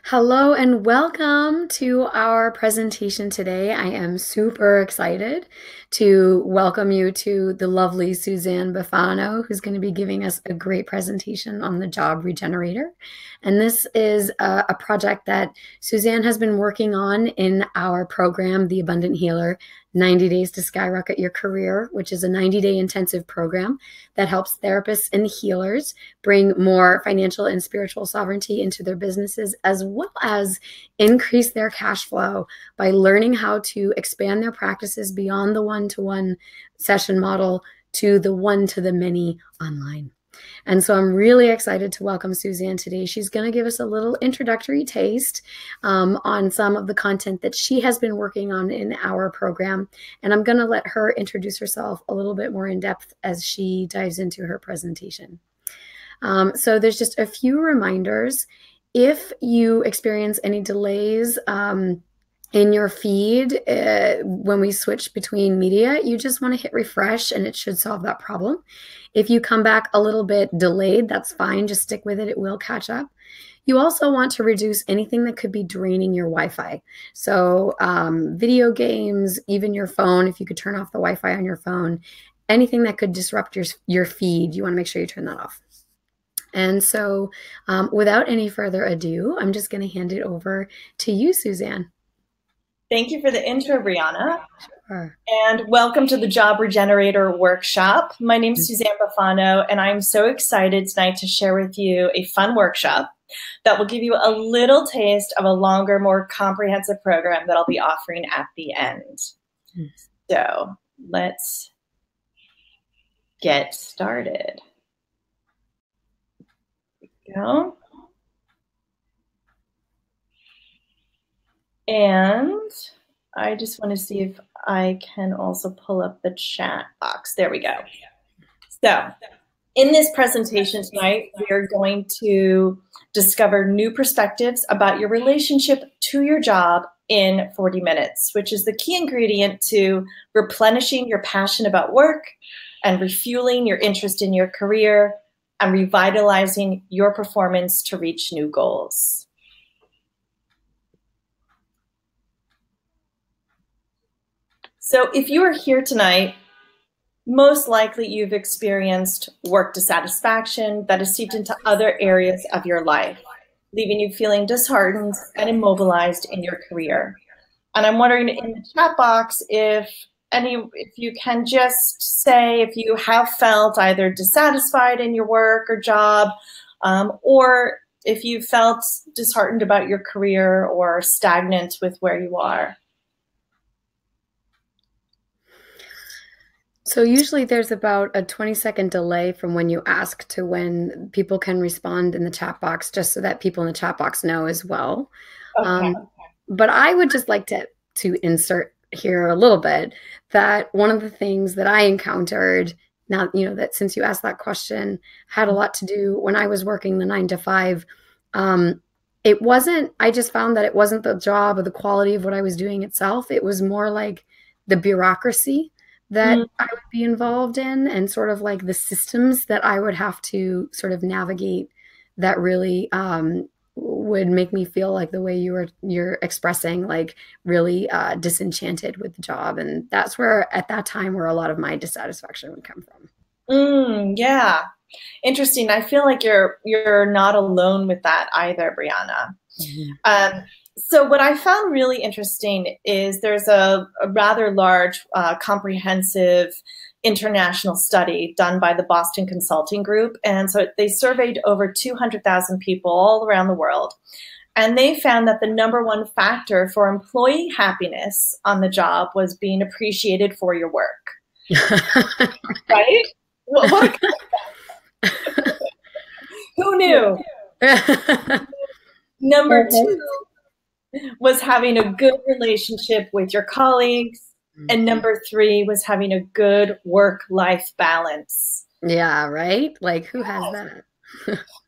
Hello and welcome to our presentation today. I am super excited to welcome you to the lovely Suzanne Bufano, who's going to be giving us a great presentation on the Job Regenerator. And this is a project that Suzanne has been working on in our program, The Abundant Healer, 90 Days to Skyrocket Your Career, which is a 90-day intensive program that helps therapists and healers bring more financial and spiritual sovereignty into their businesses, as well as increase their cash flow by learning how to expand their practices beyond the one-to-one session model to the one-to-the-many online. And so I'm really excited to welcome Suzanne today. She's going to give us a little introductory taste on some of the content that she has been working on in our program. And I'm going to let her introduce herself a little bit more in depth as she dives into her presentation. So there's just a few reminders. If you experience any delays in your feed when we switch between media, you just want to hit refresh and it should solve that problem. If you come back a little bit delayed, that's fine. Just stick with it. It will catch up. You also want to reduce anything that could be draining your Wi-Fi. So video games, even your phone, if you could turn off the Wi-Fi on your phone, anything that could disrupt your feed, you want to make sure you turn that off. And so without any further ado, I'm just going to hand it over to you, Suzanne. Thank you for the intro, Brianna. Sure. And welcome to the Job Regenerator Workshop. My name is Suzanne Bufano, and I'm so excited tonight to share with you a fun workshop that will give you a little taste of a longer, more comprehensive program that I'll be offering at the end. So let's get started. Here we go. And I just want to see if I can also pull up the chat box. There we go. So in this presentation tonight, we are going to discover new perspectives about your relationship to your job in 40 minutes, which is the key ingredient to replenishing your passion about work and refueling your interest in your career and revitalizing your performance to reach new goals. So if you are here tonight, most likely you've experienced work dissatisfaction that has seeped into other areas of your life, leaving you feeling disheartened and immobilized in your career. And I'm wondering in the chat box if you can just say if you have felt either dissatisfied in your work or job, or if you felt disheartened about your career or stagnant with where you are. So usually there's about a 20-second delay from when you ask to when people can respond in the chat box, just so that people in the chat box know as well. Okay. But I would just like to insert here a little bit that one of the things that I encountered now, that since you asked that question, had a lot to do when I was working the 9 to 5. It wasn't, I just found that it wasn't the job or the quality of what I was doing itself. It was more like the bureaucracy that I would be involved in and sort of like the systems that I would have to sort of navigate that really would make me feel like the way you're expressing, like really disenchanted with the job. And that's where at that time where a lot of my dissatisfaction would come from. Yeah. Interesting. I feel like you're not alone with that either, Brianna. Mm-hmm. So what I found really interesting is there's a rather large, comprehensive international study done by the Boston Consulting Group. And so they surveyed over 200,000 people all around the world. And they found that the #1 factor for employee happiness on the job was being appreciated for your work. Right? What Who knew? #2 was having a good relationship with your colleagues, and #3 was having a good work-life balance. Yeah, right? Like, who has that?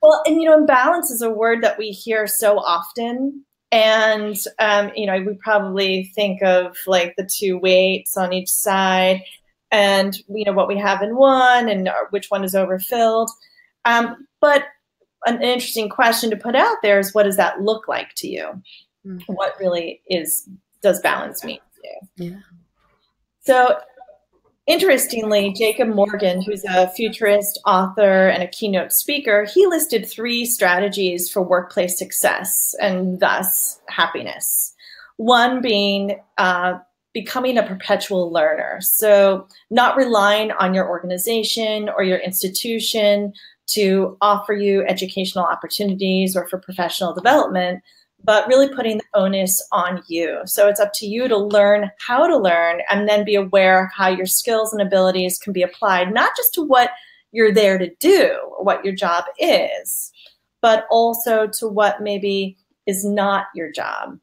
Well, and balance is a word that we hear so often, and we probably think of like the two weights on each side, and what we have in one, and which one is overfilled. But an interesting question to put out there is, what does that look like to you? What really does balance mean to you? Yeah. So interestingly, Jacob Morgan, who's a futurist, author, and a keynote speaker, he listed 3 strategies for workplace success and thus happiness. One being becoming a perpetual learner. So not relying on your organization or your institution to offer you educational opportunities or for professional development, but really putting the onus on you. So it's up to you to learn how to learn and then be aware of how your skills and abilities can be applied, not just to what you're there to do or what your job is, but also to what maybe is not your job.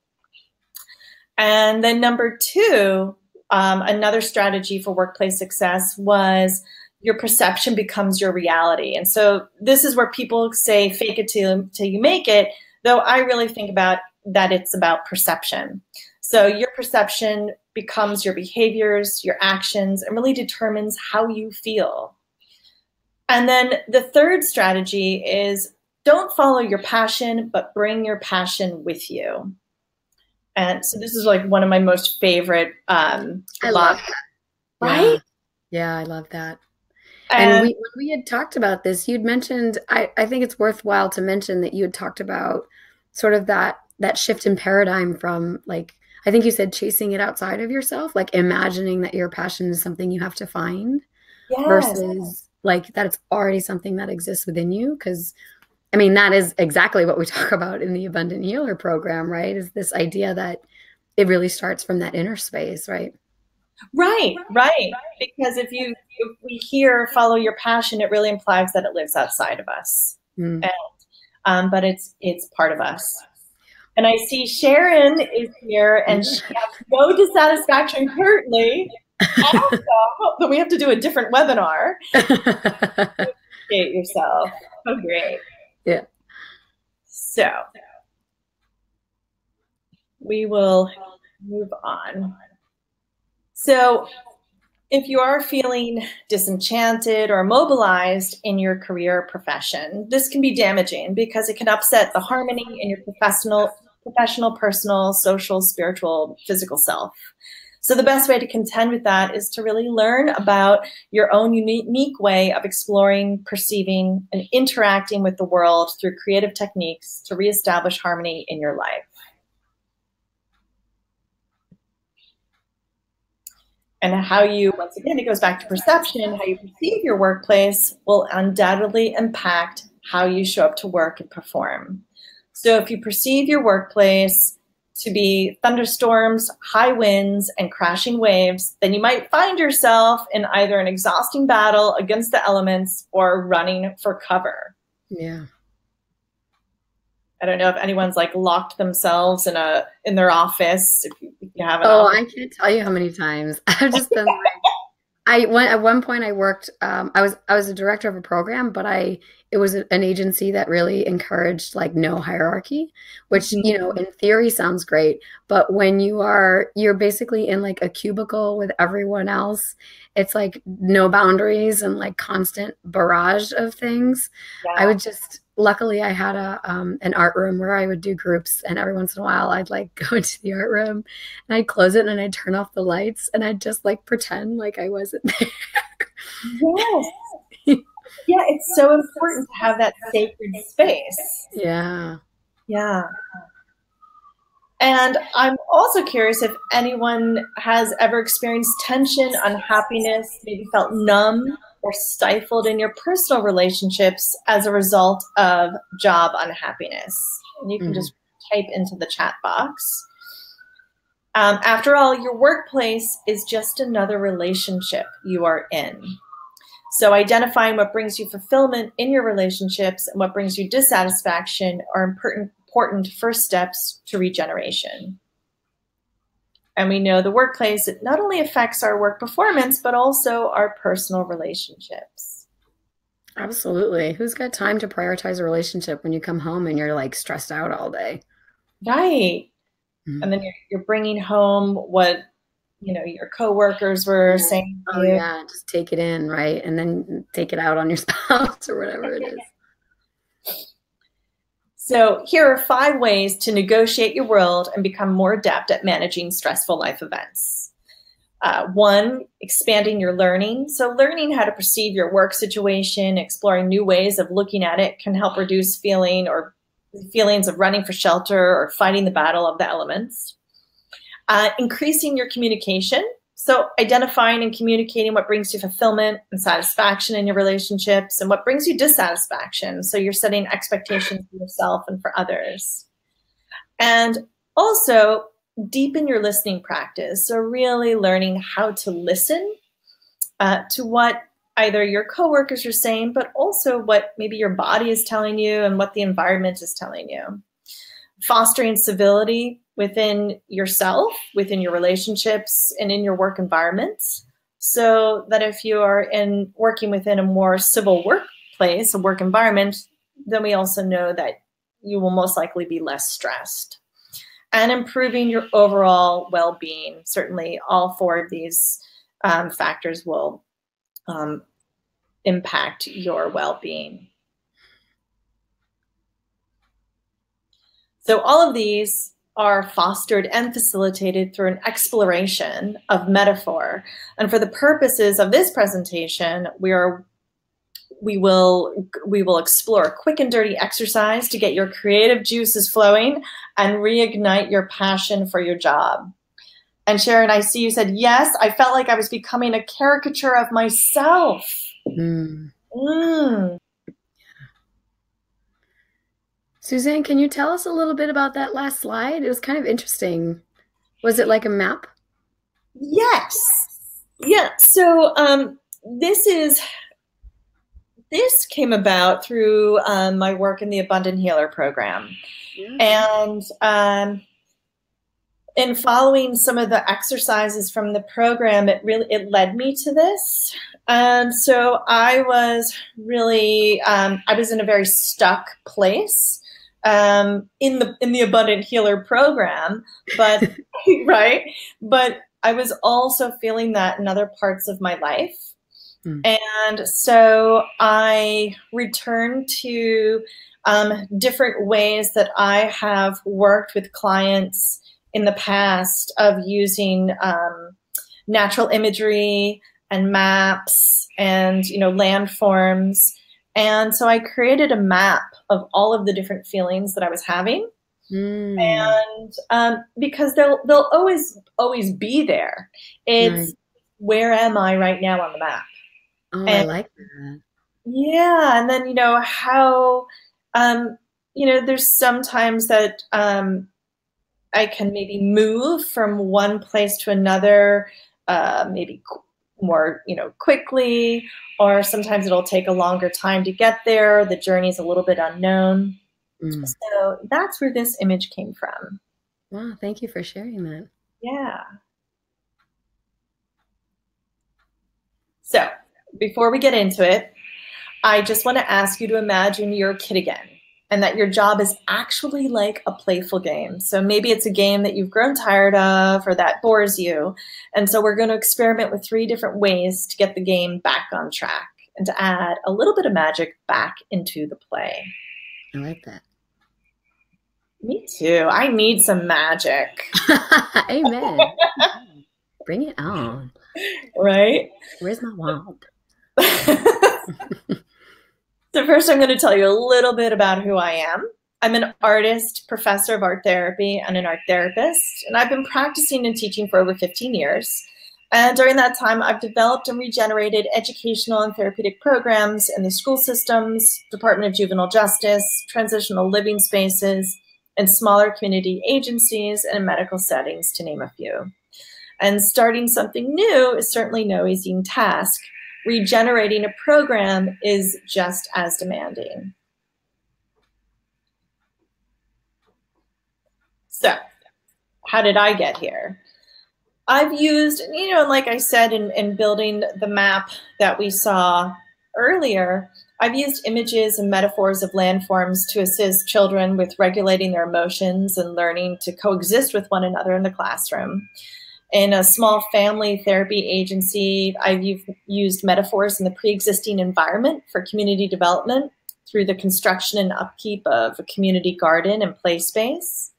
And then number 2, another strategy for workplace success was your perception becomes your reality. And so this is where people say fake it till you make it, though I really think about that it's about perception. So your perception becomes your behaviors, your actions, and really determines how you feel. And then the third strategy is don't follow your passion, but bring your passion with you. And so this is like one of my most favorite I love that. right? Yeah, I love that. And when we had talked about this, you'd mentioned, I think it's worthwhile to mention that you had talked about sort of that shift in paradigm from, like, I think you said chasing it outside of yourself, like imagining that your passion is something you have to find, Yes. versus like that it's already something that exists within you. Because I mean, that is exactly what we talk about in the Abundant Healer program, right? Is this idea that it really starts from that inner space, right? Right. Because if we hear follow your passion, it really implies that it lives outside of us. And, but it's part of us. And I see Sharon is here, and she has no dissatisfaction currently. Also, but we have to do a different webinar. Appreciate yourself. Oh, great. Yeah. So we will move on. So if you are feeling disenchanted or immobilized in your career or profession, this can be damaging because it can upset the harmony in your professional, personal, social, spiritual, physical self. So the best way to contend with that is to really learn about your own unique way of exploring, perceiving, and interacting with the world through creative techniques to reestablish harmony in your life. And how you, once again, it goes back to perception, how you perceive your workplace will undoubtedly impact how you show up to work and perform. So if you perceive your workplace to be thunderstorms, high winds, and crashing waves, then you might find yourself in either an exhausting battle against the elements or running for cover. Yeah. I don't know if anyone's like locked themselves in their office. If you have an office. I can't tell you how many times I've just been like, at one point I worked, I was a director of a program, but it was an agency that really encouraged like no hierarchy, which, you know, in theory sounds great, but when you're basically in like a cubicle with everyone else, it's like no boundaries and like constant barrage of things. Yeah. I would just, luckily I had an art room where I would do groups, and every once in a while I'd like go into the art room and I'd close it and I'd turn off the lights and I'd just like pretend like I wasn't there. Yes. Yeah, it's so important to have that sacred space. Yeah. Yeah. And I'm also curious if anyone has ever experienced tension, unhappiness, maybe felt numb or stifled in your personal relationships as a result of job unhappiness. And you can just type into the chat box. After all, your workplace is just another relationship you are in. So identifying what brings you fulfillment in your relationships and what brings you dissatisfaction are important first steps to regeneration. And we know the workplace, it not only affects our work performance, but also our personal relationships. Absolutely. Who's got time to prioritize a relationship when you come home and you're like stressed out all day? Right. And then you're bringing home what, you know, your coworkers were saying to you. Yeah, just take it in, right? And then take it out on your spouse or whatever it is. So here are 5 ways to negotiate your world and become more adept at managing stressful life events. 1, expanding your learning. So learning how to perceive your work situation, exploring new ways of looking at it can help reduce feelings of running for shelter or fighting the battle of the elements. Increasing your communication. So identifying and communicating what brings you fulfillment and satisfaction in your relationships and what brings you dissatisfaction. So you're setting expectations for yourself and for others. And also deepen your listening practice. So really learning how to listen to what either your coworkers are saying, but also what maybe your body is telling you and what the environment is telling you. Fostering civility within yourself, within your relationships, and in your work environments, so that if you are working within a more civil workplace, a work environment, then we also know that you will most likely be less stressed. And improving your overall well-being. Certainly all 4 of these factors will impact your well-being. So all of these are fostered and facilitated through an exploration of metaphor. And for the purposes of this presentation, we will explore a quick and dirty exercise to get your creative juices flowing and reignite your passion for your job. And Sharon, I see you said, yes, I felt like I was becoming a caricature of myself. Suzanne, can you tell us a little bit about that last slide? It was kind of interesting. Was it like a map? Yes. Yeah. So this came about through my work in the Abundant Healer program. And in following some of the exercises from the program, it led me to this. And so I was really, I was in a very stuck place in the Abundant Healer program, but right. But I was also feeling that in other parts of my life. And so I returned to different ways that I have worked with clients in the past of using natural imagery and maps and landforms. And so I created a map of all of the different feelings that I was having. And because they'll always be there. It's where am I right now on the map? Oh, and I like that. Yeah. And then, how, there's sometimes that I can maybe move from one place to another, maybe more, quickly, or sometimes it'll take a longer time to get there. The journey's a little bit unknown. So that's where this image came from. Wow. Thank you for sharing that. Yeah. So before we get into it, I just want to ask you to imagine you're a kid again and that your job is actually like a playful game. So maybe it's a game that you've grown tired of or that bores you. And so we're going to experiment with 3 different ways to get the game back on track and to add a little bit of magic back into the play. I like that. Me too. I need some magic. Amen. Bring it on. Right? Where's my wand? So first, I'm going to tell you a little bit about who I am. I'm an artist, professor of art therapy, and an art therapist, and I've been practicing and teaching for over 15 years. And during that time, I've developed and regenerated educational and therapeutic programs in the school systems, Department of Juvenile Justice, transitional living spaces, and smaller community agencies and in medical settings, to name a few. And starting something new is certainly no easy task. Regenerating a program is just as demanding. So, how did I get here? I've used, like I said, in building the map that we saw earlier, I've used images and metaphors of landforms to assist children with regulating their emotions and learning to coexist with one another in the classroom. In a small family therapy agency, I've used metaphors in the pre-existing environment for community development through the construction and upkeep of a community garden and play space.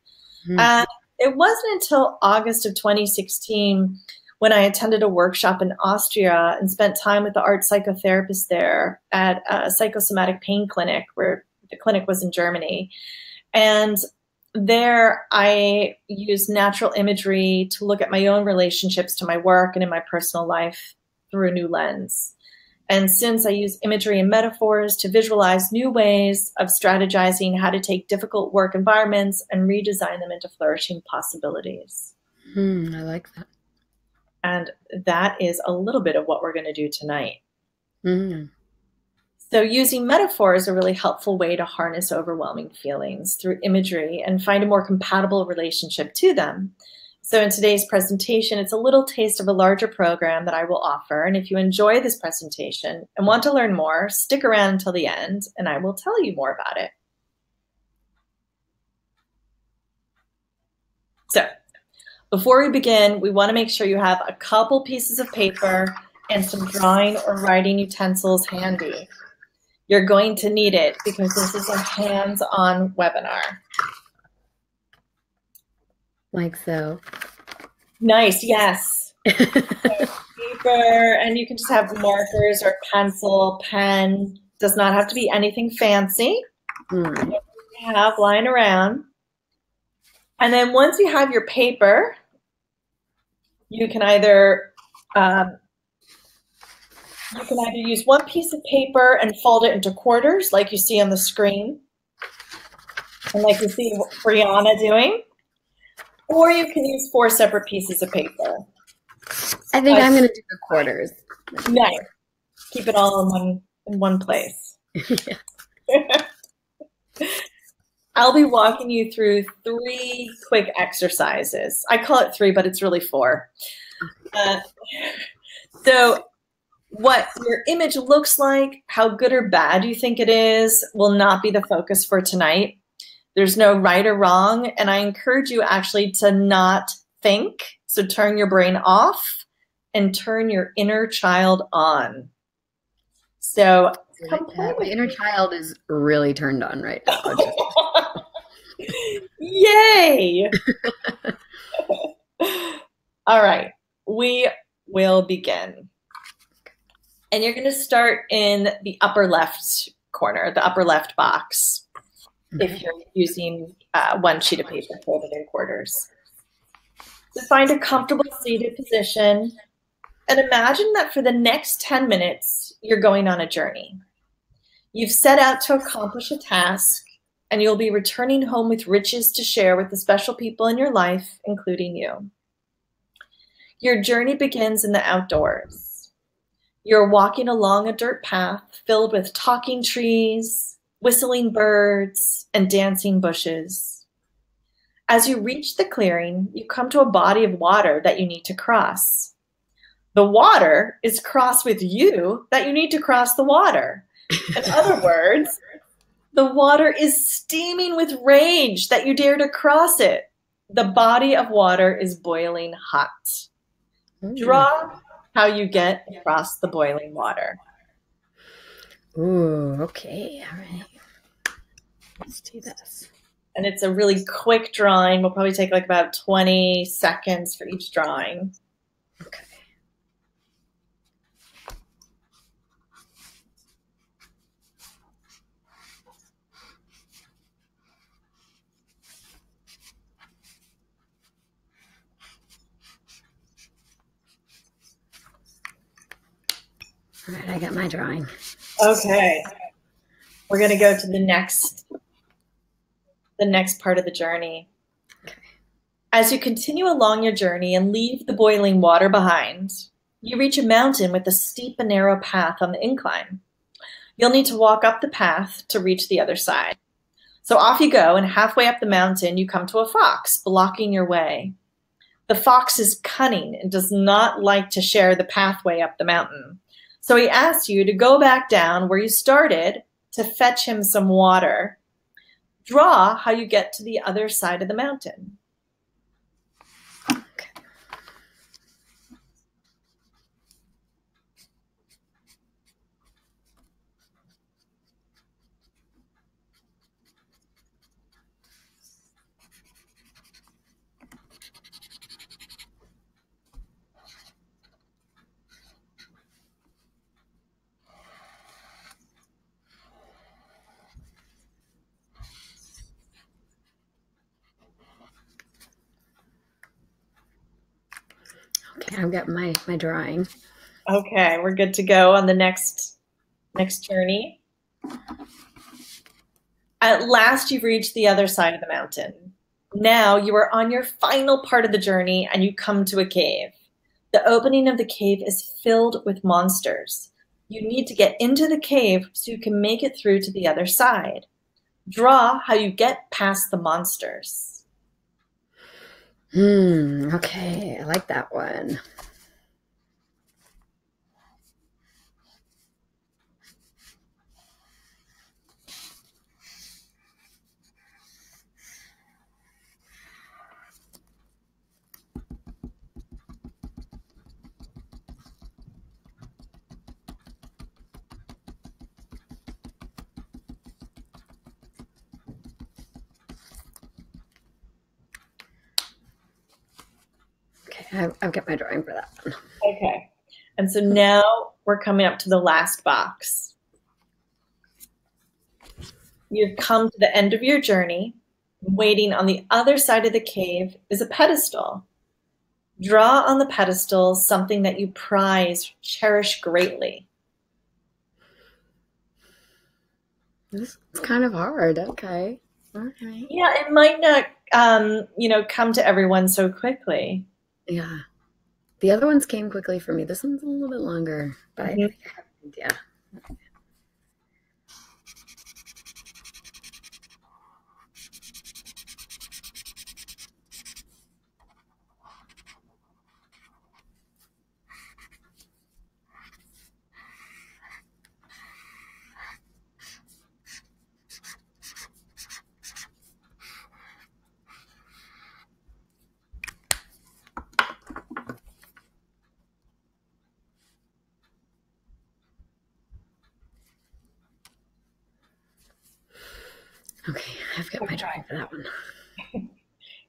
And it wasn't until August of 2016 when I attended a workshop in Austria and spent time with the art psychotherapist there at a psychosomatic pain clinic, where the clinic was in Germany. And there I used natural imagery to look at my own relationships to my work and in my personal life through a new lens. And since I use imagery and metaphors to visualize new ways of strategizing how to take difficult work environments and redesign them into flourishing possibilities. I like that. And that is a little bit of what we're going to do tonight. Mm. So using metaphor is a really helpful way to harness overwhelming feelings through imagery and find a more compatible relationship to them. So in today's presentation, it's a little taste of a larger program that I will offer. And if you enjoy this presentation and want to learn more, stick around until the end and I will tell you more about it. So before we begin, we want to make sure you have a couple pieces of paper and some drawing or writing utensils handy. You're going to need it because this is a hands-on webinar. Like so. Nice, yes. Paper, and you can just have markers or pencil, pen. Does not have to be anything fancy. Have lying around. And then once you have your paper, you can either use one piece of paper and fold it into quarters like you see on the screen and like you see Brianna doing. Or you can use 4 separate pieces of paper. I think I'm going to do the quarters. Nice. Keep it all in one place. I'll be walking you through 3 quick exercises. I call it 3, but it's really 4. So what your image looks like, how good or bad you think it is, will not be the focus for tonight. There's no right or wrong, and I encourage you actually to not think. So turn your brain off and turn your inner child on. So my inner child is really turned on right now. Yay! All right, we will begin. And you're going to start in the upper left corner, the upper left box. If you're using one sheet of paper folded in quarters. So find a comfortable seated position and imagine that for the next 10 minutes, you're going on a journey. You've set out to accomplish a task and you'll be returning home with riches to share with the special people in your life, including you. Your journey begins in the outdoors. You're walking along a dirt path filled with talking trees, whistling birds, and dancing bushes. As you reach the clearing, you come to a body of water that you need to cross. The water is crossed with you that you need to cross the water. In other words, the water is steaming with rage that you dare to cross it. The body of water is boiling hot. Draw how you get across the boiling water. Ooh, okay, all right. Let's do this. And it's a really quick drawing. We'll probably take like about 20 seconds for each drawing. Okay. All right, I got my drawing. Okay. We're going to go to the next part of the journey. Okay. As you continue along your journey and leave the boiling water behind, you reach a mountain with a steep and narrow path on the incline. You'll need to walk up the path to reach the other side. So off you go, and halfway up the mountain, you come to a fox blocking your way. The fox is cunning and does not like to share the pathway up the mountain. So he asks you to go back down where you started to fetch him some water. Draw how you get to the other side of the mountain. Okay. Okay, I've got my drawing. Okay, we're good to go on the next journey. At last, you've reached the other side of the mountain. Now you are on your final part of the journey and you come to a cave. The opening of the cave is filled with monsters. You need to get into the cave so you can make it through to the other side. Draw how you get past the monsters. Okay, I like that one. Okay, I've got my drawing for that one. Okay. And so now we're coming up to the last box. You've come to the end of your journey. Waiting on the other side of the cave is a pedestal. Draw on the pedestal something that you prize, cherish greatly. This is kind of hard. Okay. All right. Yeah, it might not, come to everyone so quickly. Yeah. The other ones came quickly for me. This one's a little bit longer, but I think I have an idea. Okay, I've got my drawing for that one.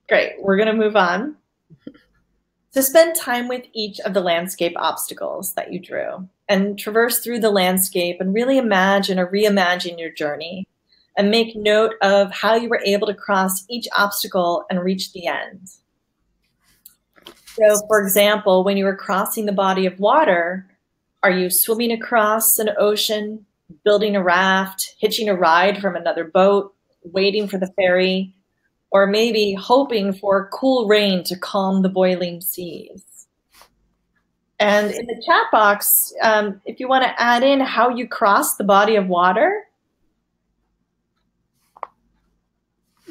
Great. We're going to move on. To spend time with each of the landscape obstacles that you drew and traverse through the landscape and really imagine or reimagine your journey and make note of how you were able to cross each obstacle and reach the end. So, for example, when you were crossing the body of water, are you swimming across an ocean, building a raft, hitching a ride from another boat, waiting for the ferry, or maybe hoping for cool rain to calm the boiling seas? And in the chat box, if you want to add in how you cross the body of water,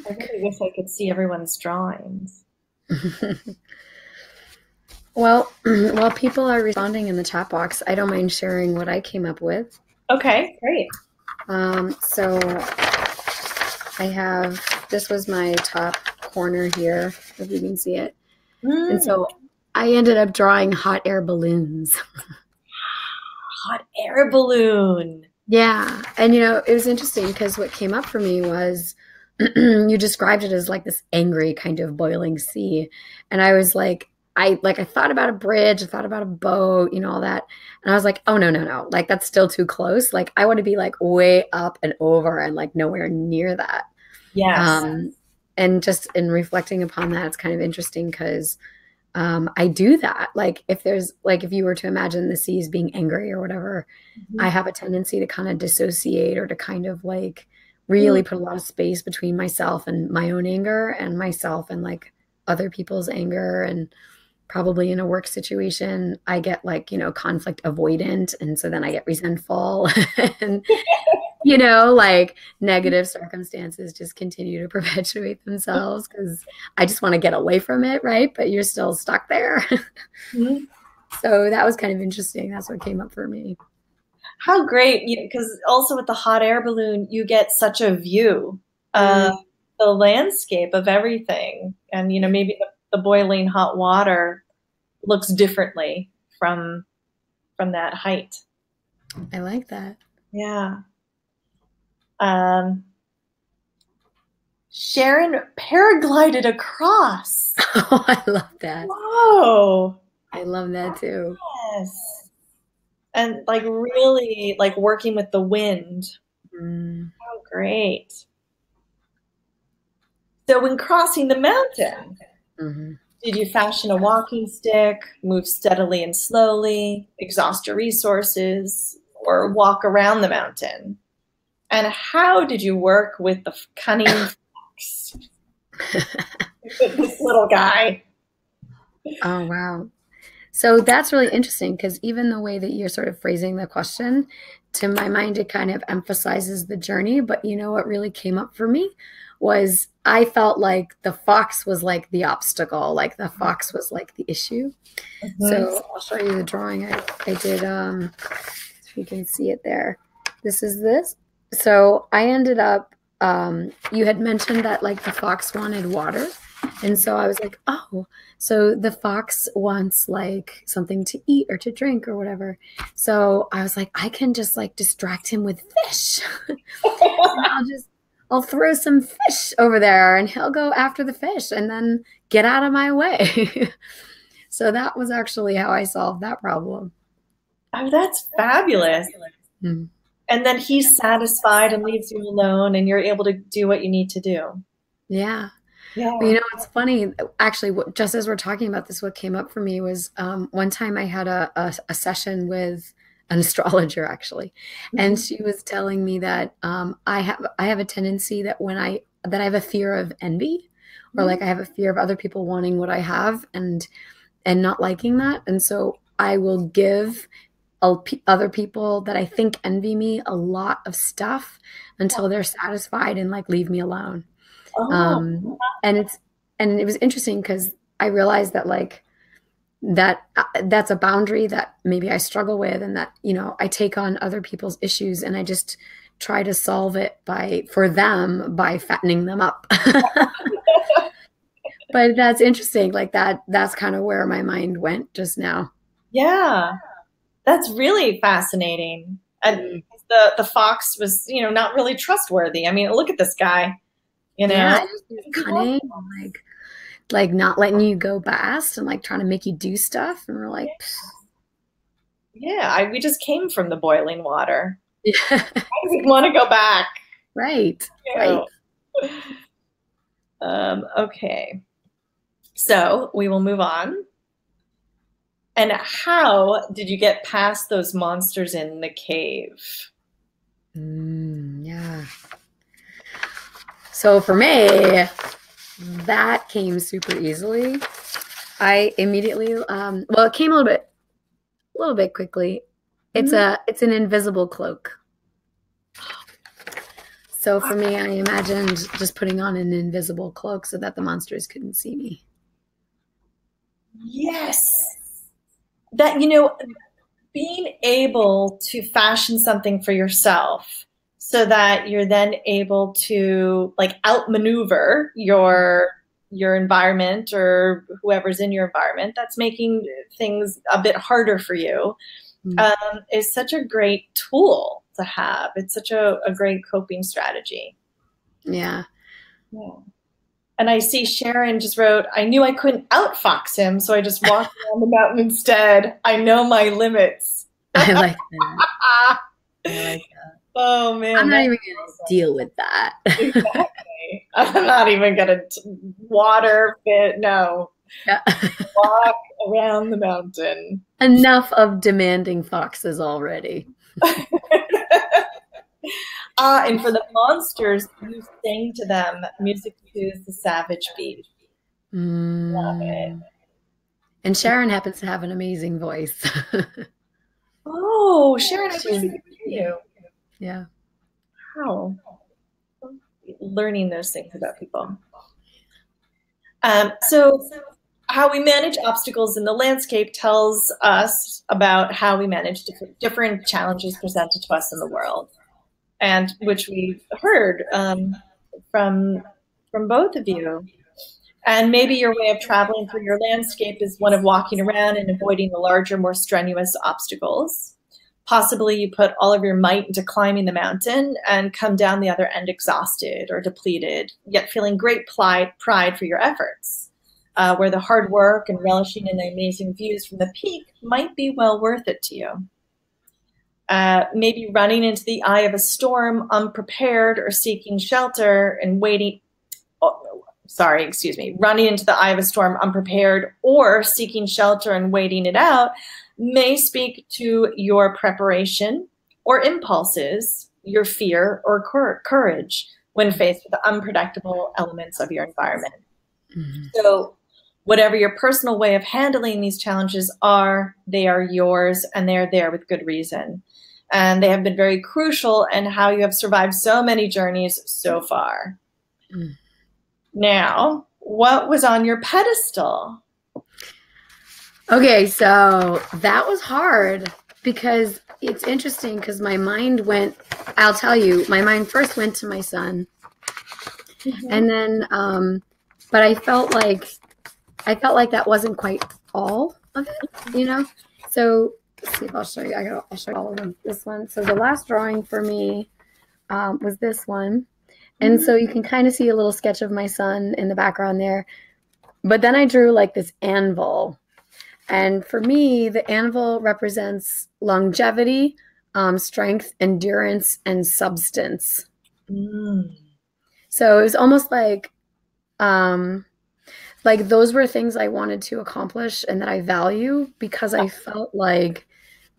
I really wish I could see everyone's drawings. Well, while people are responding in the chat box, I don't mind sharing what I came up with. Okay, great. So I have, this was my top corner here, if you can see it. And so I ended up drawing hot air balloons. Hot air balloon. Yeah. And, it was interesting because what came up for me was you described it as like this angry kind of boiling sea. And I was like, I thought about a bridge, I thought about a boat, all that. And I was like, oh, no. Like, that's still too close. Like, I want to be like way up and over and like nowhere near that. Yes. And just in reflecting upon that, it's kind of interesting because I do that. Like, if you were to imagine the seas being angry or whatever, I have a tendency to kind of dissociate or to kind of like really put a lot of space between myself and my own anger and myself and like other people's anger. And probably in a work situation, I get like, conflict avoidant. And so then I get resentful and, like negative circumstances just continue to perpetuate themselves because I just want to get away from it. Right. But you're still stuck there. So that was kind of interesting. That's what came up for me. How great. Because also with the hot air balloon, you get such a view of the landscape of everything. And, maybe the boiling hot water looks differently from that height. I like that. Yeah. Sharon paraglided across. Oh, I love that. Whoa. I love that too. Yes. And like really like working with the wind. Oh, great. So when crossing the mountain, Did you fashion a walking stick, move steadily and slowly, exhaust your resources, or walk around the mountain? And how did you work with the cunning fox? This little guy. Oh, wow. So that's really interesting because even the way that you're sort of phrasing the question, to my mind, it kind of emphasizes the journey. But you know what really came up for me was I felt like the fox was like the obstacle, like the fox was like the issue. So I'll show you the drawing I did. If you can see it there. This is this. So I ended up, you had mentioned that like the fox wanted water. And so I was like, oh, so the fox wants like something to eat or to drink or whatever. So I was like, I can just like distract him with fish. And I'll throw some fish over there and he'll go after the fish and then get out of my way. So that was actually how I solved that problem. Oh, that's fabulous. Hmm. And then he's satisfied and leaves you alone and you're able to do what you need to do. Yeah. Yeah. Well, you know, it's funny. Actually, just as we're talking about this, what came up for me was one time I had a session with an astrologer, actually, and she was telling me that I have a tendency that I have a fear of envy, or like I have a fear of other people wanting what I have and not liking that, and so I will give other people that I think envy me a lot of stuff until they're satisfied and like leave me alone. Oh, And it was interesting because I realized that like that's a boundary that maybe I struggle with, and that I take on other people's issues and I just try to solve it for them by fattening them up. But that's interesting. Like that's kind of where my mind went just now. yeah. That's really fascinating. And the fox was, not really trustworthy. I mean, look at this guy, Yeah, he's cunning, like not letting you go past and like trying to make you do stuff. And we're like, Yeah, we just came from the boiling water. yeah. I would want to go back. Right, You right. Okay. So we will move on. And how did you get past those monsters in the cave? Yeah. So for me, that came super easily. I immediately, well, it came a little bit quickly. It's an invisible cloak. So for me, I imagined just putting on an invisible cloak so that the monsters couldn't see me. Yes. That, being able to fashion something for yourself so that you're then able to like outmaneuver your environment or whoever's in your environment that's making things a bit harder for you is such a great tool to have. It's such a great coping strategy. Yeah. And I see Sharon just wrote, I knew I couldn't outfox him, so I just walked around the mountain instead. I know my limits. I like that. I like that. Oh, man. I'm not even going to deal with that. Exactly. I'm not even going to water fit. No. Yeah. Walk around the mountain. Enough of demanding foxes already. And for the monsters, you sing to them, music soothes the savage beat. Love it. And Sharon happens to have an amazing voice. Oh, Sharon, I wish we could hear you. Yeah. Wow. Learning those things about people. So how we manage obstacles in the landscape tells us about how we manage different challenges presented to us in the world, and which we've heard from both of you. And maybe your way of traveling through your landscape is one of walking around and avoiding the larger, more strenuous obstacles. Possibly you put all of your might into climbing the mountain and come down the other end exhausted or depleted, yet feeling great pride for your efforts, where the hard work and relishing in the amazing views from the peak might be well worth it to you. Maybe running into the eye of a storm unprepared or seeking shelter and waiting. running into the eye of a storm unprepared or seeking shelter and waiting it out may speak to your preparation or impulses, your fear or courage when faced with the unpredictable elements of your environment. Mm-hmm. So whatever your personal way of handling these challenges are, they are yours and they're there with good reason. And they have been very crucial in how you have survived so many journeys so far. Mm. Now, what was on your pedestal? Okay, so that was hard because it's interesting because my mind went, I'll tell you, my mind first went to my son. Mm-hmm. And then, but I felt like that wasn't quite all of it, you know? So let's see if I'll show you. I'll show you all of them. This one. So the last drawing for me was this one. And so you can kind of see a little sketch of my son in the background there. But then I drew like this anvil. And for me, the anvil represents longevity, strength, endurance, and substance. Mm. So it was almost like those were things I wanted to accomplish and that I value because I felt like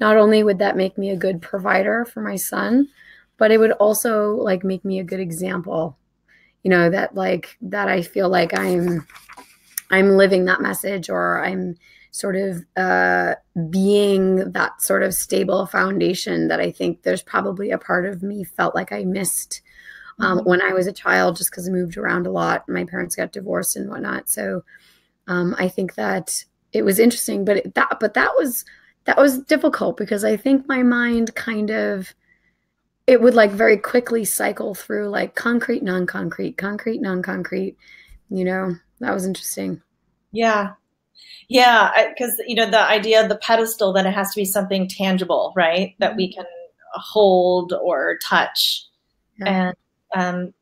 not only would that make me a good provider for my son, but it would also like make me a good example, you know, that I feel like I'm living that message, or I'm sort of being that sort of stable foundation that I think there's probably a part of me felt like I missed when I was a child, just because I moved around a lot. My parents got divorced and whatnot. So I think that it was interesting, but that was difficult because I think my mind it would like very quickly cycle through like concrete, non-concrete, concrete, non-concrete, you know. That was interesting. Yeah. Yeah. Because, you know, the idea of the pedestal, that it has to be something tangible, right? That we can hold or touch. Yeah. And,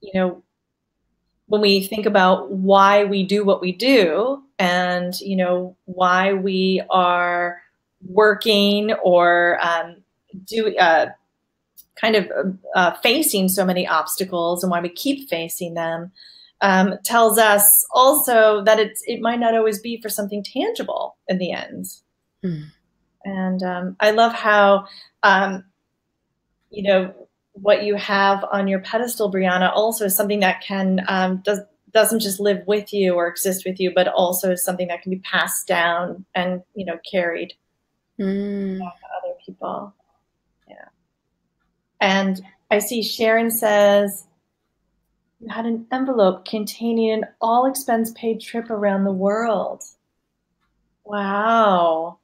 you know, when we think about why we do what we do and, you know, why we are working or facing so many obstacles and why we keep facing them, tells us also that it might not always be for something tangible in the end. Mm. And I love how, you know, what you have on your pedestal, Brianna, also is something that can doesn't just live with you or exist with you, but also is something that can be passed down and, you know, carried to other people. Yeah. And I see Sharon says, you had an envelope containing an all-expense-paid trip around the world. Wow.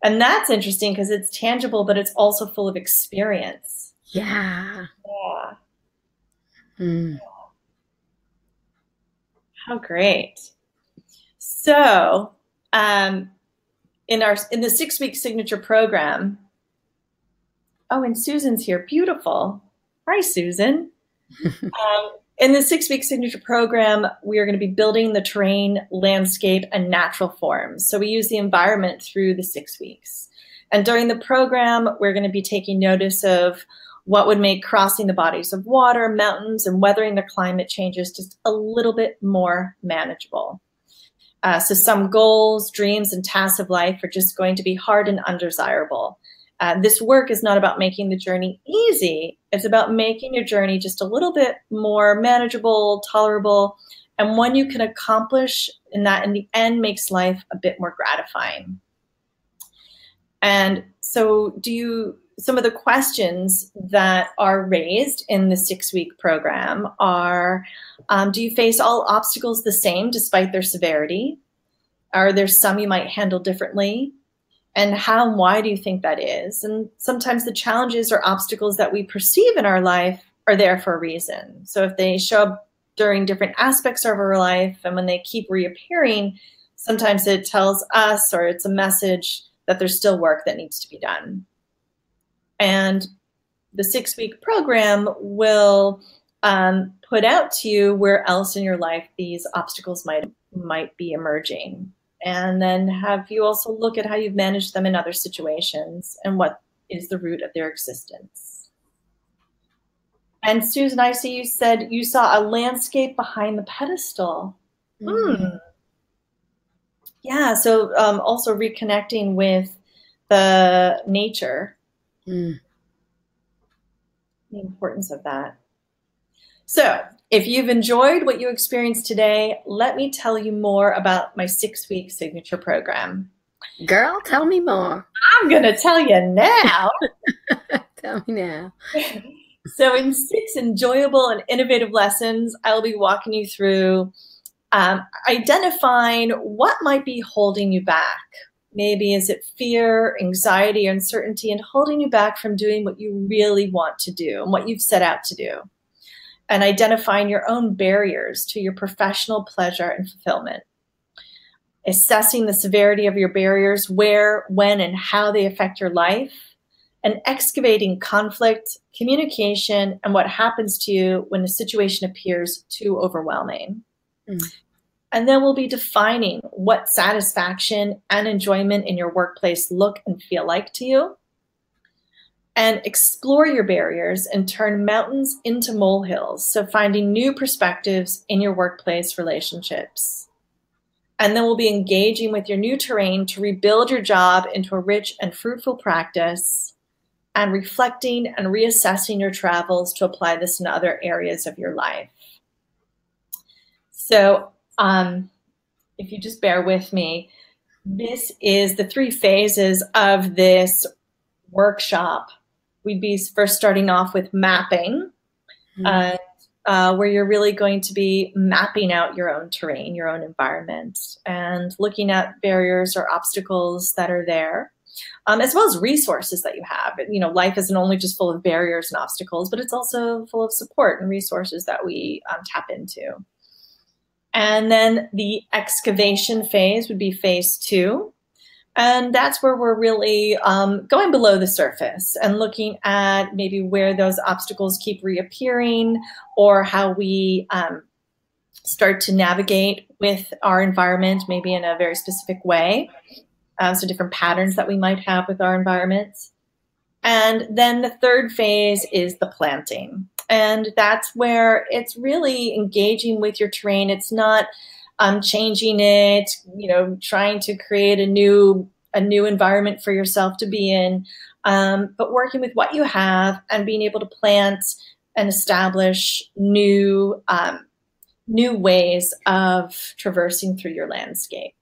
And that's interesting because it's tangible, but it's also full of experience. Yeah. Yeah. Mm. How great. So in the 6-week signature program, oh, and Susan's here. Beautiful. Hi, Susan. In the 6-week signature program, we are going to be building the terrain, landscape, and natural forms. So we use the environment through the 6 weeks. And during the program, we're going to be taking notice of what would make crossing the bodies of water, mountains, and weathering the climate changes just a little bit more manageable. So some goals, dreams, and tasks of life are just going to be hard and undesirable. This work is not about making the journey easy. It's about making your journey just a little bit more manageable, tolerable, and one you can accomplish, and that in the end makes life a bit more gratifying. And so some of the questions that are raised in the 6-week program are, do you face all obstacles the same despite their severity? Are there some you might handle differently? And how and why do you think that is? And sometimes the challenges or obstacles that we perceive in our life are there for a reason. So if they show up during different aspects of our life and when they keep reappearing, sometimes it tells us, or it's a message that there's still work that needs to be done. And the 6-week program will put out to you where else in your life these obstacles might be emerging. And then have you also look at how you've managed them in other situations and what is the root of their existence. And Susan, I see you said you saw a landscape behind the pedestal. Yeah, so also reconnecting with the nature, the importance of that. So if you've enjoyed what you experienced today, let me tell you more about my 6-week signature program. Girl, tell me more. I'm going to tell you now. Tell me now. So in 6 enjoyable and innovative lessons, I'll be walking you through identifying what might be holding you back. Maybe is it fear, anxiety, uncertainty, and holding you back from doing what you really want to do and what you've set out to do. And identifying your own barriers to your professional pleasure and fulfillment. Assessing the severity of your barriers, where, when, and how they affect your life. And excavating conflict, communication, and what happens to you when a situation appears too overwhelming. And then we'll be defining what satisfaction and enjoyment in your workplace look and feel like to you. And explore your barriers and turn mountains into molehills. So finding new perspectives in your workplace relationships. And then we'll be engaging with your new terrain to rebuild your job into a rich and fruitful practice, and reflecting and reassessing your travels to apply this in other areas of your life. So if you just bear with me, this is the 3 phases of this workshop. We'd be first starting off with mapping, where you're really going to be mapping out your own terrain, your own environment, and looking at barriers or obstacles that are there, as well as resources that you have. You know, life isn't only just full of barriers and obstacles, but it's also full of support and resources that we tap into. And then the excavation phase would be phase 2. And that's where we're really going below the surface and looking at maybe where those obstacles keep reappearing, or how we start to navigate with our environment, maybe in a very specific way. So different patterns that we might have with our environments. And then the 3rd phase is the planting. And that's where it's really engaging with your terrain. It's not changing it, you know, trying to create a new environment for yourself to be in, but working with what you have and being able to plant and establish new ways of traversing through your landscape.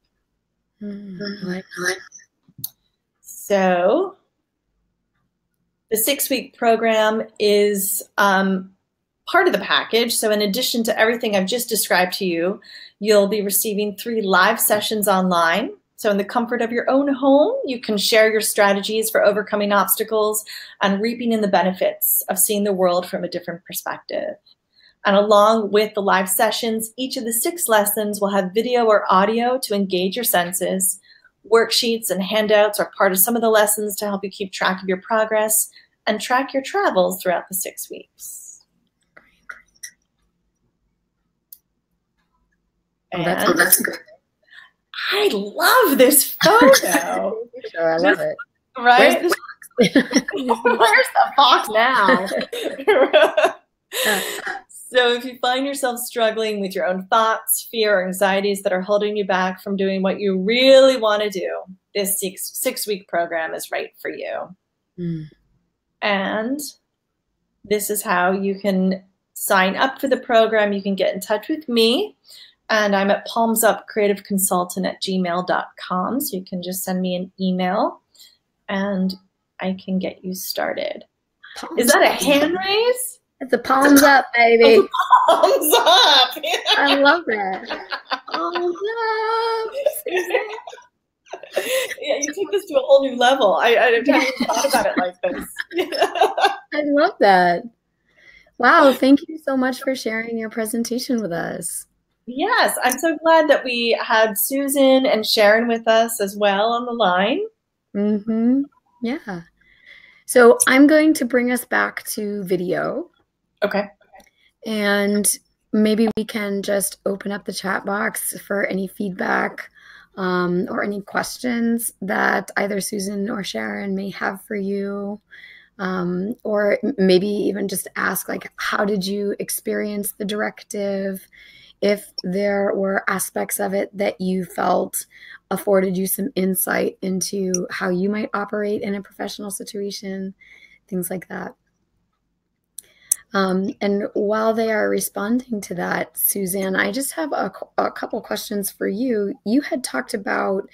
So the 6-week program is part of the package. So in addition to everything I've just described to you, you'll be receiving 3 live sessions online. So in the comfort of your own home, you can share your strategies for overcoming obstacles and reaping in the benefits of seeing the world from a different perspective. And along with the live sessions, each of the 6 lessons will have video or audio to engage your senses. Worksheets and handouts are part of some of the lessons to help you keep track of your progress and track your travels throughout the 6 weeks. Oh, that's good. I love this photo. Sure, I love it. Right? Where's the fox now? So if you find yourself struggling with your own thoughts, fear, or anxieties that are holding you back from doing what you really want to do, this 6-week program is right for you. And this is how you can sign up for the program. You can get in touch with me. And I'm at palmsupcreativconsultant@gmail.com. So you can just send me an email and I can get you started. Is that a hand raise? It's a palms up, baby. Palms up. I love that. Palms up. Yeah, you took this to a whole new level. I haven't even thought about it like this. I love that. Wow, thank you so much for sharing your presentation with us. Yes, I'm so glad that we had Susan and Sharon with us as well on the line. Yeah. So I'm going to bring us back to video. Okay. And maybe we can just open up the chat box for any feedback or any questions that either Susan or Sharon may have for you. or maybe even just ask, like, how did you experience the directive? If there were aspects of it that you felt afforded you some insight into how you might operate in a professional situation, things like that. And while they are responding to that, Suzanne, I just have a couple questions for you. You had talked about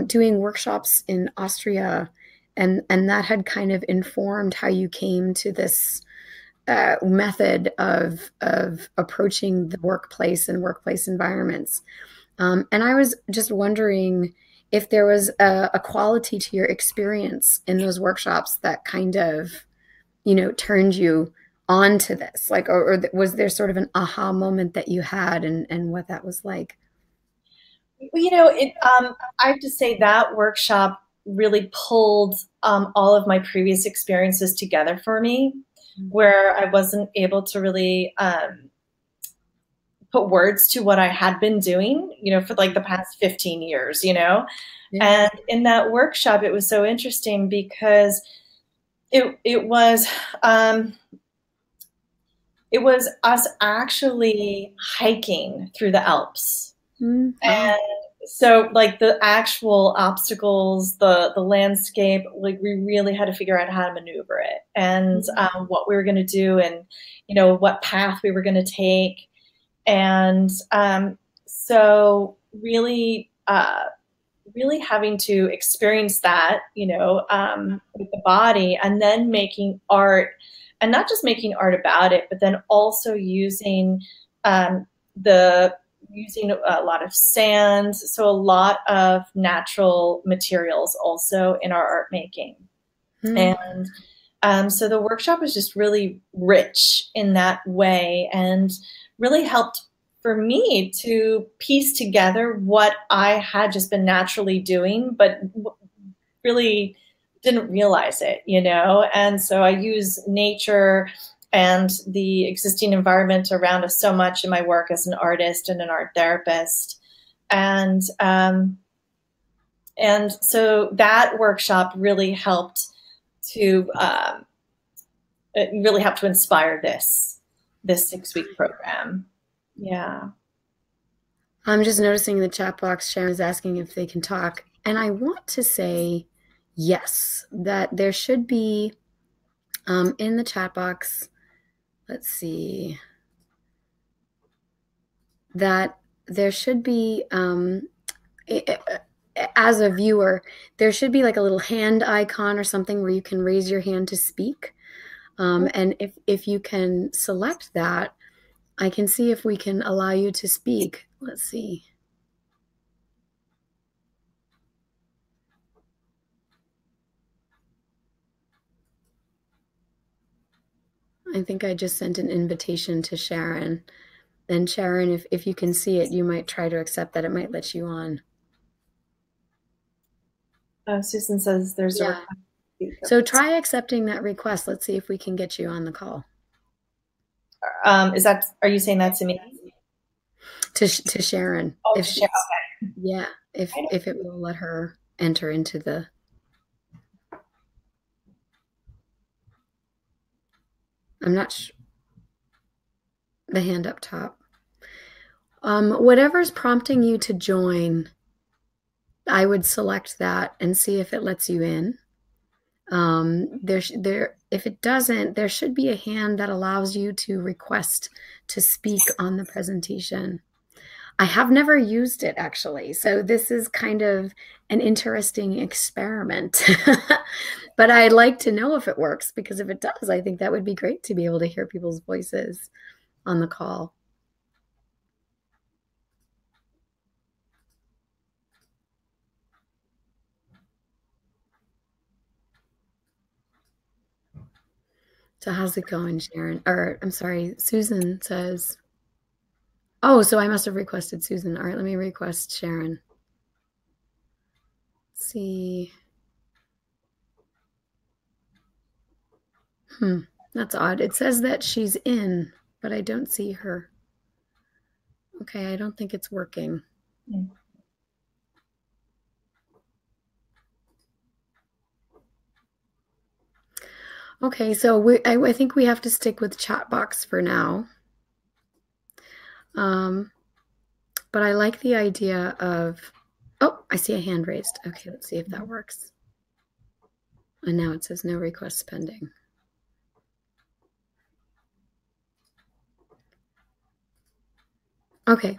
doing workshops in Austria, and that had kind of informed how you came to this method of approaching the workplace and workplace environments. And I was just wondering if there was a quality to your experience in those workshops that kind of, turned you on to this, like, or was there sort of an aha moment that you had, and what that was like? Well, I have to say that workshop really pulled all of my previous experiences together for me, where I wasn't able to really put words to what I had been doing, for like the past 15 years. Yeah. And in that workshop, it was so interesting because it was us actually hiking through the Alps. Mm-hmm. And so like the actual obstacles, the landscape, like we really had to figure out how to maneuver it, and what we were going to do, and what path we were going to take. And so really really having to experience that, with the body, and then making art, and not just making art about it, but then also using using a lot of sand, so a lot of natural materials also in our art making. Mm-hmm. And so the workshop was just really rich in that way, and really helped for me to piece together what I had just been naturally doing, but really didn't realize it, And so I use nature and the existing environment around us so much in my work as an artist and an art therapist. And so that workshop really helped to inspire this 6-week program. Yeah. I'm just noticing in the chat box, Sharon is asking if they can talk. And I want to say yes, that there should be in the chat box, let's see, that there should be, as a viewer, there should be like a little hand icon or something where you can raise your hand to speak. And if you can select that, I can see if we can allow you to speak. Let's see. I think I just sent an invitation to Sharon. And Sharon, if you can see it, you might try to accept that. It might let you on. Susan says there's a Yeah. request. So try accepting that request. Let's see if we can get you on the call. Are you saying that to me? To Sharon. Oh, to Sharon. Okay. Yeah, if it will let her enter into the. I'm not sure. The hand up top. Whatever's prompting you to join, I would select that and see if it lets you in. If it doesn't, there should be a hand that allows you to request to speak on the presentation. I have never used it, actually, so this is kind of an interesting experiment. But I'd like to know if it works, because if it does, I think that would be great to be able to hear people's voices on the call. So how's it going, Sharon? Or I'm sorry, Susan says, oh, so I must have requested Susan. All right, let me request Sharon. Let's see. That's odd. It says that she's in, but I don't see her. Okay, I don't think it's working. Okay, so I think we have to stick with chat box for now. But I like the idea of, oh, I see a hand raised. Okay, let's see if that works. And now it says no requests pending. Okay.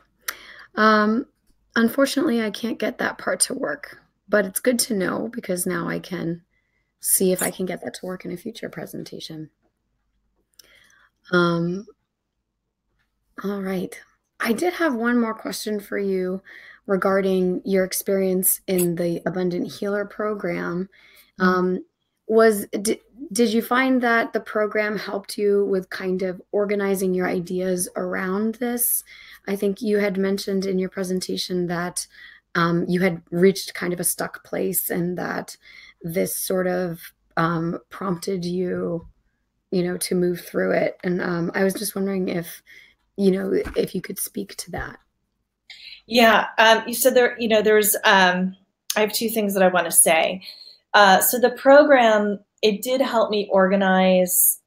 Unfortunately, I can't get that part to work, but it's good to know because now I can see if I can get that to work in a future presentation. All right. I did have one more question for you regarding your experience in the Abundant Healer program. Did you find that the program helped you with kind of organizing your ideas around this? I think you had mentioned in your presentation that you had reached kind of a stuck place and that this sort of prompted you, to move through it. And I was just wondering if you could speak to that. Yeah, you said there's, I have two things that I want to say. So the program, it did help me organize,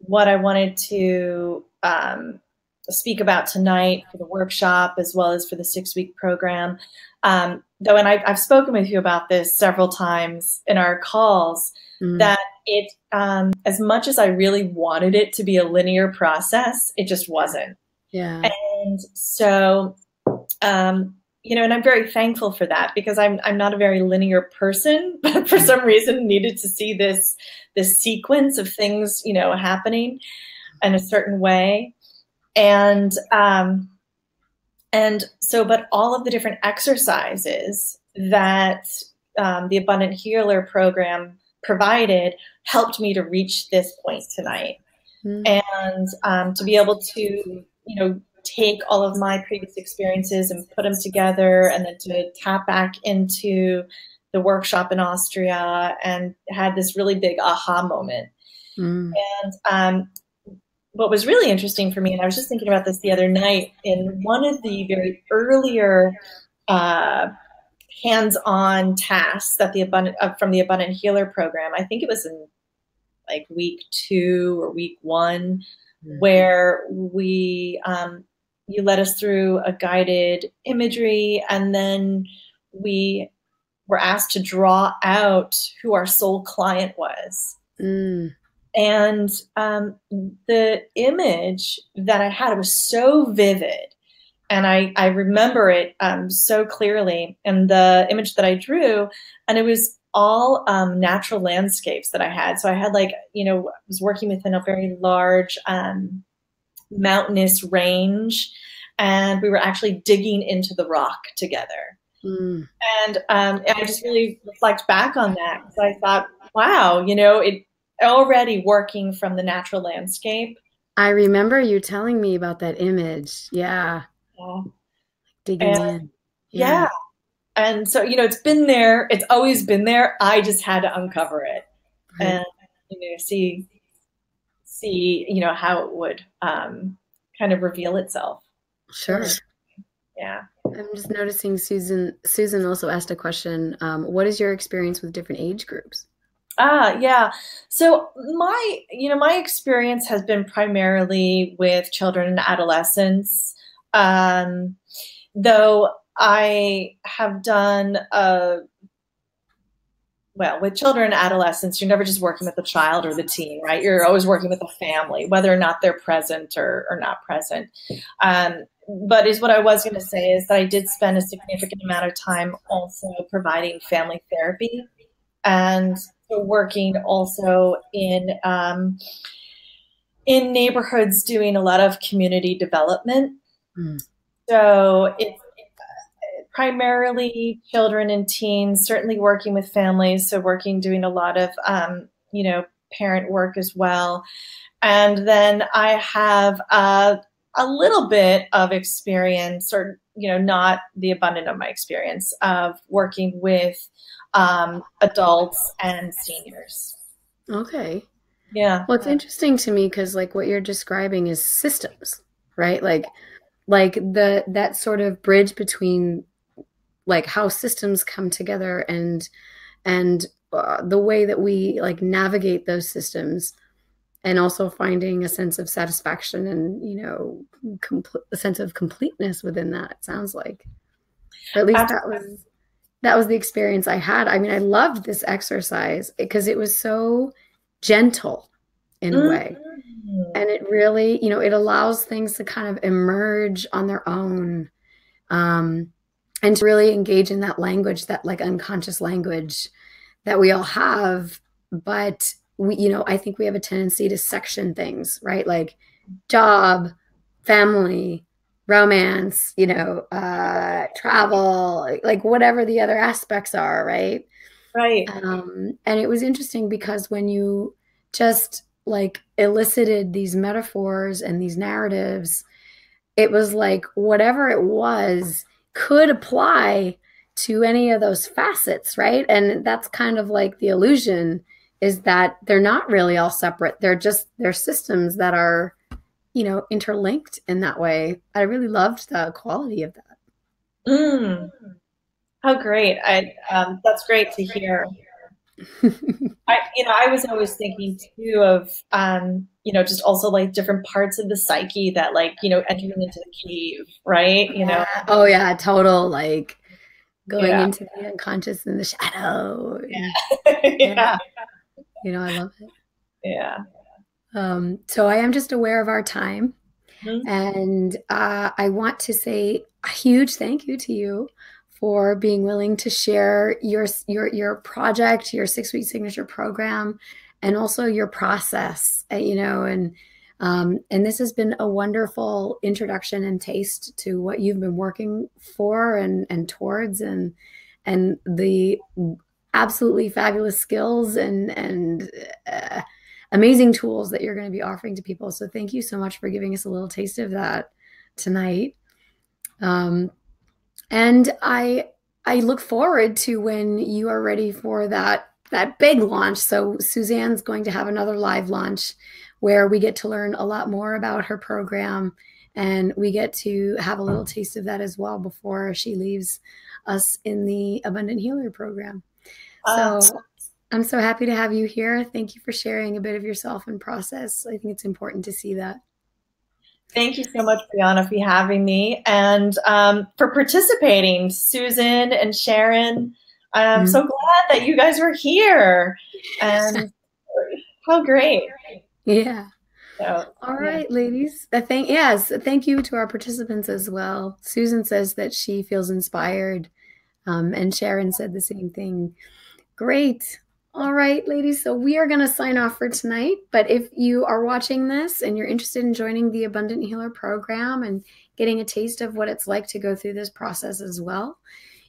what I wanted to speak about tonight for the workshop, as well as for the 6-week program. Though, and I've spoken with you about this several times in our calls, that it, as much as I really wanted it to be a linear process, it just wasn't. Yeah. And so, and I'm very thankful for that because I'm not a very linear person, but for some reason needed to see this sequence of things, happening in a certain way. And so, but all of the different exercises that the Abundant Healer program provided helped me to reach this point tonight. And to be able to, take all of my previous experiences and put them together, and then to tap back into the workshop in Austria and had this really big aha moment. And what was really interesting for me, and I was just thinking about this the other night, in one of the very earlier hands-on tasks that from the Abundant Healer program, I think it was in like week 2 or week 1, where we you led us through a guided imagery, and then we were asked to draw out who our soul client was. And the image that I had, it was so vivid, and I remember it so clearly. And the image that I drew, and it was all natural landscapes that I had. So I had I was working within a very large mountainous range, and we were actually digging into the rock together. And I just really reflect back on that, because I thought, wow, it already working from the natural landscape. I remember you telling me about that image. Yeah. Digging in. Yeah. And so, it's been there. It's always been there. I just had to uncover it. Right. And, see, how it would kind of reveal itself. Sure. Yeah. I'm just noticing Susan also asked a question. What is your experience with different age groups? Yeah. So my experience has been primarily with children and adolescents, though I have done with children and adolescents, you're never just working with the child or the teen, right? You're always working with the family, whether or not they're present or not present. But what I was going to say is that I did spend a significant amount of time also providing family therapy, and working also in neighborhoods, doing a lot of community development. So it's primarily children and teens, certainly working with families. So doing a lot of, parent work as well. And then I have a little bit of experience, or, not the abundant of my experience of working with adults and seniors. Okay. Yeah. Well, it's interesting to me because what you're describing is systems, right? Like that sort of bridge between how systems come together and the way that we like navigate those systems, and also finding a sense of satisfaction and, you know, a sense of completeness within that, it sounds like. Or at least that was the experience I had. I mean, I loved this exercise because it was so gentle in a way. And it really, you know, it allows things to kind of emerge on their own, and to really engage in that language, that like unconscious language that we all have. But we, you know, I think we have a tendency to section things, right? Like job, family, romance, you know, travel, like whatever the other aspects are, right? Right. And it was interesting because when you just like elicited these metaphors and these narratives, it was like whatever it was could apply to any of those facets, right? And that's kind of like the illusion, is that they're not really all separate. They're systems that are, you know, interlinked in that way. I really loved the quality of that. Mm. How great. That's great to hear. I was always thinking too of, just also like different parts of the psyche that like, entering into the cave, right? Oh yeah, total like going Yeah. into the unconscious in the shadow. Yeah. You know, I love it. Yeah. So I am just aware of our time, Mhm. and I want to say a huge thank you to you for being willing to share your project, your 6-week signature program, and also your process. You know, and this has been a wonderful introduction and taste to what you've been working for and towards, and the absolutely fabulous skills and amazing tools that you're going to be offering to people. So thank you so much for giving us a little taste of that tonight. And I look forward to when you are ready for that big launch. So Suzanne's going to have another live launch where we get to learn a lot more about her program, and we get to have a little taste of that as well before she leaves us in the Abundant Healer program. So I'm so happy to have you here. Thank you for sharing a bit of yourself and process. I think it's important to see that. Thank you so much, Brianna, for having me and for participating, Susan and Sharon. I'm so glad that you guys were here, and how great. Yeah. So, all right, ladies. Thank you to our participants as well. Susan says that she feels inspired, and Sharon said the same thing. Great. All right, ladies. So we are going to sign off for tonight. But if you are watching this and you're interested in joining the Abundant Healer program and getting a taste of what it's like to go through this process as well,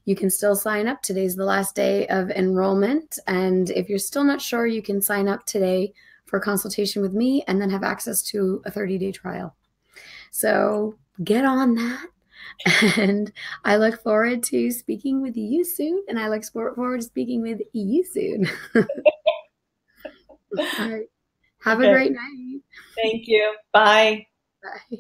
you can still sign up. Today's the last day of enrollment. And if you're still not sure, you can sign up today for a consultation with me and then have access to a 30-day trial. So get on that. And I look forward to speaking with you soon. And I look forward to speaking with you soon. All right. Have a great night. Thank you. Bye. Bye.